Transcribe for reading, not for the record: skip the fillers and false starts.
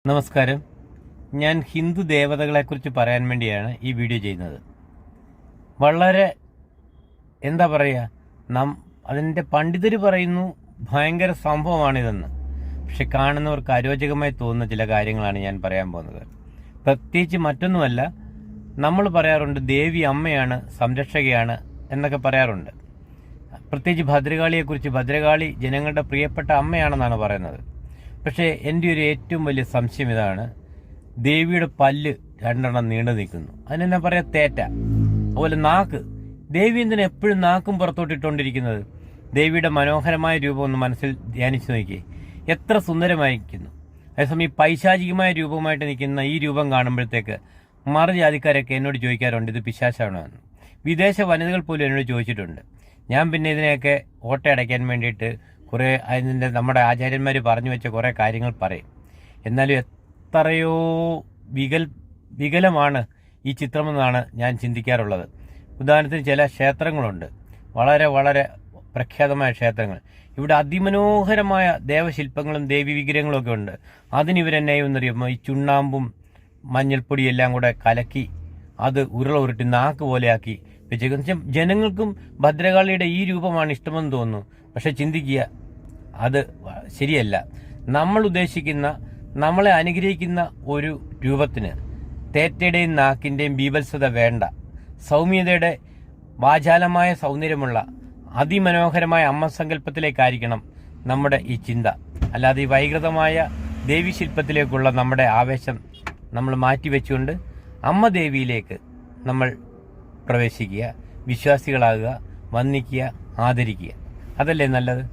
നമസ്കാരം. ഞാൻ ഹിന്ദു ദേവതകളെക്കുറിച്ച് പറയാൻ വേണ്ടിയാണ് ഈ വീഡിയോ ചെയ്യുന്നത്. വളരെ എന്താ പറയുക, അതിൻ്റെ പണ്ഡിതർ പറയുന്നു ഭയങ്കര സംഭവമാണിതെന്ന്. പക്ഷെ കാണുന്നവർക്ക് അരോചകമായി തോന്നുന്ന ചില കാര്യങ്ങളാണ് ഞാൻ പറയാൻ പോകുന്നത്. പ്രത്യേകിച്ച് മറ്റൊന്നുമല്ല, നമ്മൾ പറയാറുണ്ട് ദേവി അമ്മയാണ്, സംരക്ഷകയാണ് എന്നൊക്കെ പറയാറുണ്ട്. പ്രത്യേകിച്ച് ഭദ്രകാളിയെക്കുറിച്ച്, ഭദ്രകാളി ജനങ്ങളുടെ പ്രിയപ്പെട്ട അമ്മയാണെന്നാണ് പറയുന്നത്. പക്ഷേ എൻ്റെ ഒരു ഏറ്റവും വലിയ സംശയം ഇതാണ്, ദേവിയുടെ പല്ല് 2 നീണ്ടു നിൽക്കുന്നു. അതിനെന്നാ പറയാ, തേറ്റ. അതുപോലെ നാക്ക്, ദേവി എന്തിനാ എപ്പോഴും നാക്കും പുറത്തോട്ടിട്ടുകൊണ്ടിരിക്കുന്നത്? ദേവിയുടെ മനോഹരമായ രൂപം ഒന്ന് മനസ്സിൽ ധ്യാനിച്ചു നോക്കിയേ, എത്ര സുന്ദരമായിരിക്കുന്നു. അതേസമയം ഈ പൈശാചികമായ രൂപമായിട്ട് നിൽക്കുന്ന ഈ രൂപം കാണുമ്പോഴത്തേക്ക് മറുജാതിക്കാരൊക്കെ എന്നോട് ചോദിക്കാറുണ്ട് ഇത് പിശാചാണോ എന്ന്. വിദേശ വനിതകൾ പോലും എന്നോട് ചോദിച്ചിട്ടുണ്ട്. ഞാൻ പിന്നെ ഇതിനെയൊക്കെ ഓട്ടയടയ്ക്കാൻ വേണ്ടിയിട്ട് കുറേ അതിൻ്റെ നമ്മുടെ ആചാര്യന്മാർ പറഞ്ഞു വെച്ച കുറേ കാര്യങ്ങൾ പറയും. എന്നാലും എത്രയോ വികലമാണ് ഈ ചിത്രമെന്നാണ് ഞാൻ ചിന്തിക്കാറുള്ളത്. ഉദാഹരണത്തിന് ചില ക്ഷേത്രങ്ങളുണ്ട്, വളരെ വളരെ പ്രഖ്യാതമായ ക്ഷേത്രങ്ങൾ. ഇവിടെ അതിമനോഹരമായ ദേവശില്പങ്ങളും ദേവി വിഗ്രഹങ്ങളും ഒക്കെ ഉണ്ട്. അതിനിവരെന്നെ എന്നറിയുമ്പോൾ ഈ ചുണ്ണാമ്പും മഞ്ഞൾപ്പൊടിയും എല്ലാം കൂടെ കലക്കി അത് ഉരുട്ടി നാക്ക് പോലെയാക്കി വെച്ചേക്കും. ജനങ്ങൾക്കും ഭദ്രകാളിയുടെ ഈ രൂപമാണ് ഇഷ്ടമെന്ന് തോന്നുന്നു. പക്ഷെ ചിന്തിക്കുക, അത് ശരിയല്ല. നമ്മൾ ഉദ്ദേശിക്കുന്ന, നമ്മളെ അനുഗ്രഹിക്കുന്ന ഒരു രൂപത്തിന് തേറ്റയുടെയും നാക്കിൻ്റെയും ബീഭത്സത വേണ്ട. സൗമ്യതയുടെ വാചാലമായ സൗന്ദര്യമുള്ള അതിമനോഹരമായ അമ്മസങ്കല്പത്തിലേക്കായിരിക്കണം നമ്മുടെ ഈ ചിന്ത. അല്ലാതെ ഈ വൈകൃതമായ ദേവീശില്പത്തിലേക്കുള്ള നമ്മുടെ ആവേശം നമ്മൾ മാറ്റിവെച്ചുകൊണ്ട് അമ്മ ദേവിയിലേക്ക് നമ്മൾ പ്രവേശിക്കുക, വിശ്വാസികളാകുക, വന്ദിക്കുക, ആദരിക്കുക. അതല്ലേ നല്ലത്?